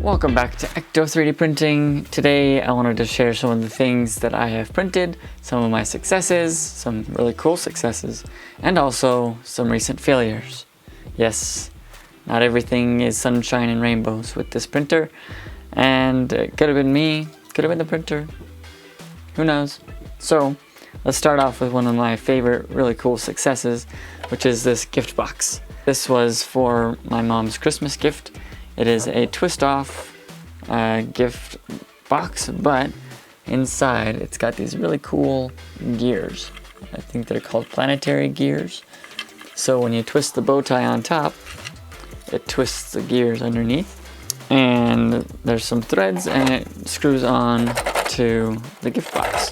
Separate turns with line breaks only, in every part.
Welcome back to Ecto 3D Printing. Today I wanted to share some of the things that I have printed, some of my successes, some really cool successes, and also some recent failures. Yes, not everything is sunshine and rainbows with this printer, and it could have been me, could have been the printer, who knows. So let's start off with one of my favorite really cool successes, which is this gift box. This was for my mom's Christmas gift. It is a twist-off gift box, but inside it's got these really cool gears. I think they're called planetary gears. So when you twist the bow tie on top, it twists the gears underneath. And there's some threads and it screws on to the gift box.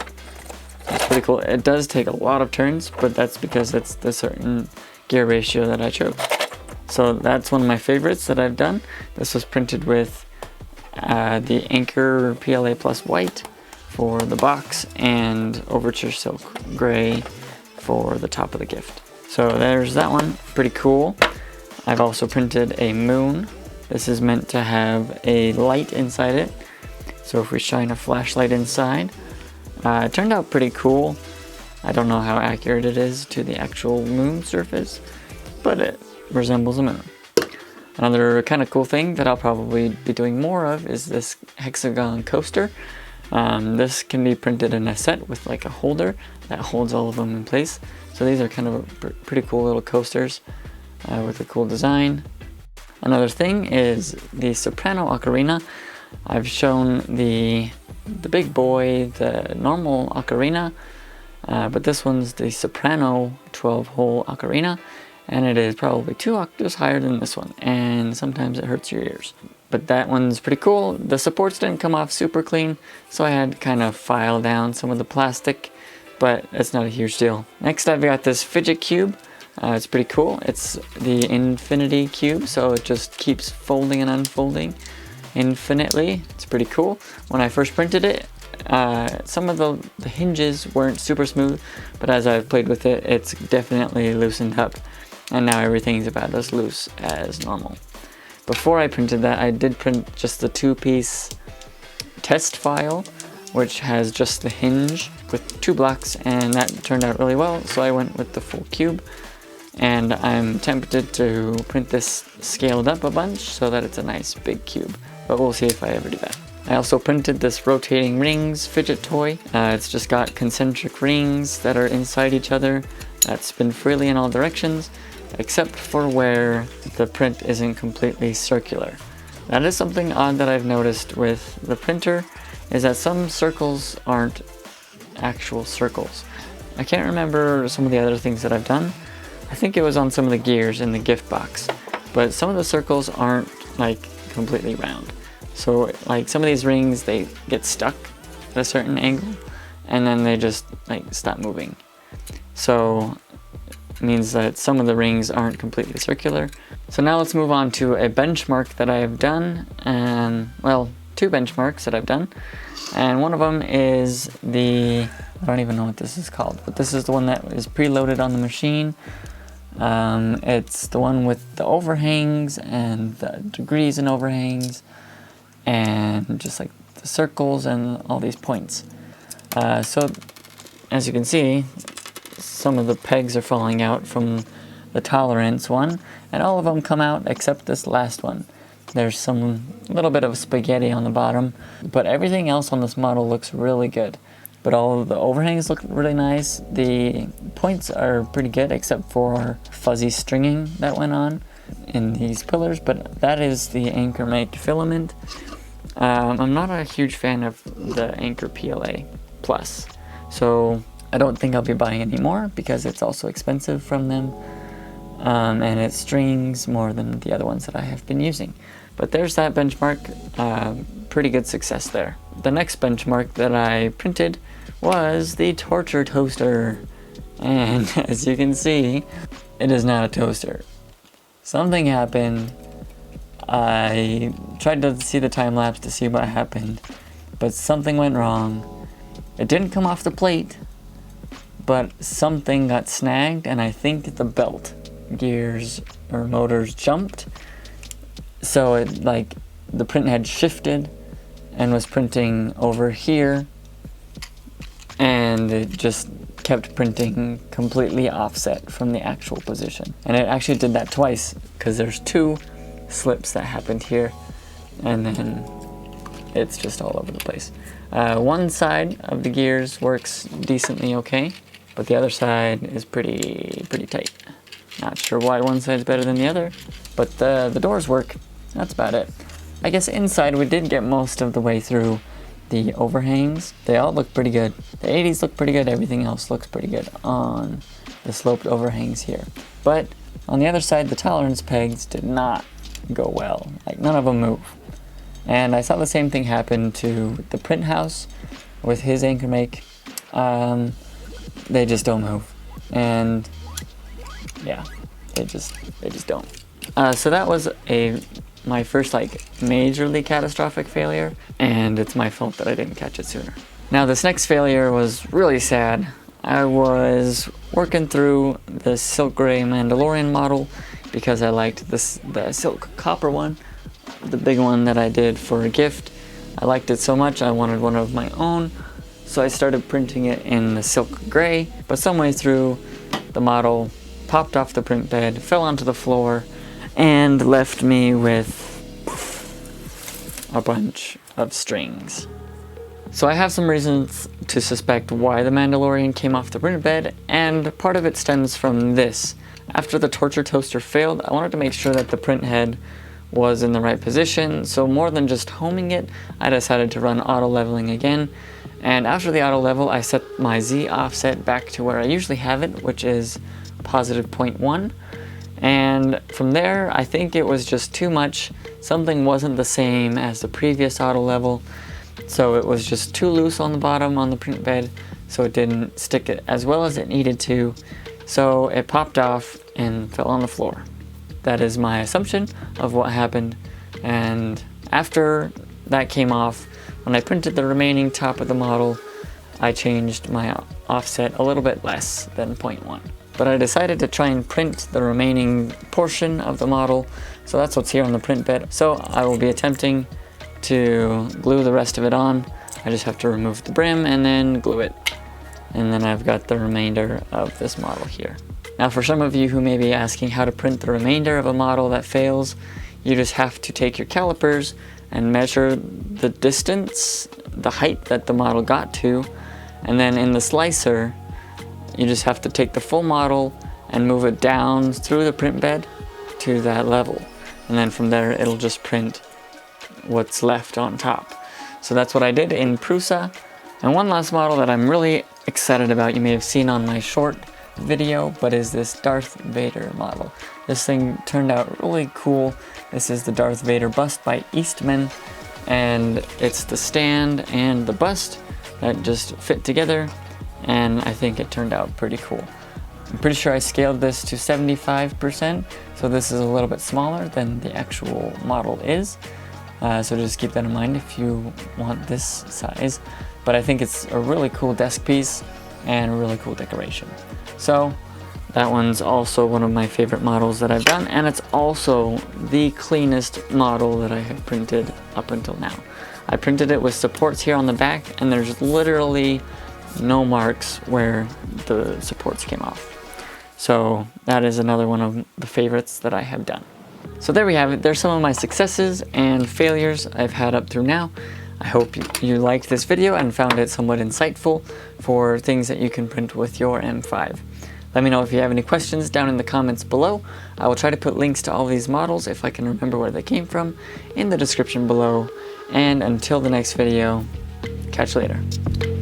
It's pretty cool. It does take a lot of turns, but that's because it's the certain gear ratio that I chose. So that's one of my favorites that I've done. This was printed with the Anchor PLA Plus White for the box and Overture Silk Gray for the top of the gift. So there's that one, pretty cool. I've also printed a moon. This is meant to have a light inside it. So if we shine a flashlight inside, it turned out pretty cool. I don't know how accurate it is to the actual moon surface, but it resembles a moon. Another kind of cool thing that I'll probably be doing more of is this Hexagon Coaster. This can be printed in a set with like a holder that holds all of them in place. So these are kind of pretty cool little coasters with a cool design. Another thing is the Soprano Ocarina. I've shown the big boy, the normal ocarina, but this one's the Soprano 12-hole ocarina. And it is probably 2 octaves higher than this one, and sometimes it hurts your ears. But that one's pretty cool. The supports didn't come off super clean, so I had to kind of file down some of the plastic, but it's not a huge deal. Next I've got this fidget cube. It's pretty cool. It's the infinity cube, so it just keeps folding and unfolding infinitely. It's pretty cool. When I first printed it, some of the hinges weren't super smooth, but as I've played with it, it's definitely loosened up. And now everything's about as loose as normal. Before I printed that, I did print just the 2-piece test file, which has just the hinge with 2 blocks, and that turned out really well, so I went with the full cube. And I'm tempted to print this scaled up a bunch so that it's a nice big cube, but we'll see if I ever do that. I also printed this rotating rings fidget toy. It's just got concentric rings that are inside each other that spin freely in all directions, except for where the print isn't completely circular. That is something odd that I've noticed with the printer, is that some circles aren't actual circles. I can't remember some of the other things that I've done. I think it was on some of the gears in the gift box, but some of the circles aren't like completely round. So like some of these rings, they get stuck at a certain angle and then they just like stop moving. So it means that some of the rings aren't completely circular. So now let's move on to a benchmark that I have done, and well, 2 benchmarks that I've done. And one of them is I don't even know what this is called, but this is the one that is preloaded on the machine. It's the one with the overhangs and the degrees and overhangs, and just like the circles and all these points. So as you can see, some of the pegs are falling out from the tolerance one, and all of them come out except this last one. There's some little bit of spaghetti on the bottom, but everything else on this model looks really good. But all of the overhangs look really nice. The points are pretty good except for fuzzy stringing that went on in these pillars, but that is the Anchor Make filament. I'm not a huge fan of the Anchor PLA Plus, so I don't think I'll be buying any more because it's also expensive from them, and it strings more than the other ones that I have been using. But there's that benchmark, pretty good success there. The next benchmark that I printed was the torture toaster, and as you can see, it is not a toaster. Something happened. I tried to see the time lapse to see what happened, but something went wrong. It didn't come off the plate, but something got snagged, and I think the belt gears or motors jumped, so it like the print head shifted and was printing over here, and it just kept printing completely offset from the actual position. And it actually did that twice, because there's 2 slips that happened here, and then it's just all over the place. One side of the gears works decently okay, but the other side is pretty tight. Not sure why one side's better than the other, but the doors work. That's about it. I guess inside we did get most of the way through the overhangs. They all look pretty good. The 80s look pretty good. Everything else looks pretty good on the sloped overhangs here. But on the other side, the tolerance pegs did not go well. Like, none of them move. And I saw the same thing happen to the print house with his anchor make. They just don't move. And yeah, they just don't. So that was my first like majorly catastrophic failure, and it's my fault that I didn't catch it sooner. Now this next failure was really sad. I was working through the silk gray Mandalorian model because I liked the silk copper one, the big one that I did for a gift. I liked it so much I wanted one of my own, so I started printing it in the silk gray, but some way through the model popped off the print bed, fell onto the floor, and left me with a bunch of strings. So I have some reasons to suspect why the Mandalorian came off the print bed, and part of it stems from this. After the torture toaster failed, I wanted to make sure that the print head was in the right position, so more than just homing it, I decided to run auto leveling again. And after the auto level, I set my Z offset back to where I usually have it, which is positive 0.1. And from there, I think it was just too much. Something wasn't the same as the previous auto level, so it was just too loose on the bottom on the print bed, so it didn't stick it as well as it needed to. So it popped off and fell on the floor. That is my assumption of what happened. And after that came off, when I printed the remaining top of the model, I changed my offset a little bit less than 0.1. But I decided to try and print the remaining portion of the model, so that's what's here on the print bed. So I will be attempting to glue the rest of it on. I just have to remove the brim and then glue it. And then I've got the remainder of this model here. Now for some of you who may be asking how to print the remainder of a model that fails, you just have to take your calipers and measure the distance, the height that the model got to, and then in the slicer, you just have to take the full model and move it down through the print bed to that level. And then from there, it'll just print what's left on top. So that's what I did in Prusa. And one last model that I'm really excited about, you may have seen on my short video, but is this Darth Vader model. This thing turned out really cool. This is the Darth Vader bust by Eastman, and it's the stand and the bust that just fit together, and I think it turned out pretty cool. I'm pretty sure I scaled this to 75%, so this is a little bit smaller than the actual model is. So just keep that in mind if you want this size. But I think it's a really cool desk piece and a really cool decoration. So that one's also one of my favorite models that I've done, and it's also the cleanest model that I have printed up until now. I printed it with supports here on the back, and there's literally no marks where the supports came off. So that is another one of the favorites that I have done. So there we have it. There's some of my successes and failures I've had up through now. I hope you liked this video and found it somewhat insightful for things that you can print with your M5. Let me know if you have any questions down in the comments below. I will try to put links to all these models, if I can remember where they came from, in the description below. And until the next video, catch you later.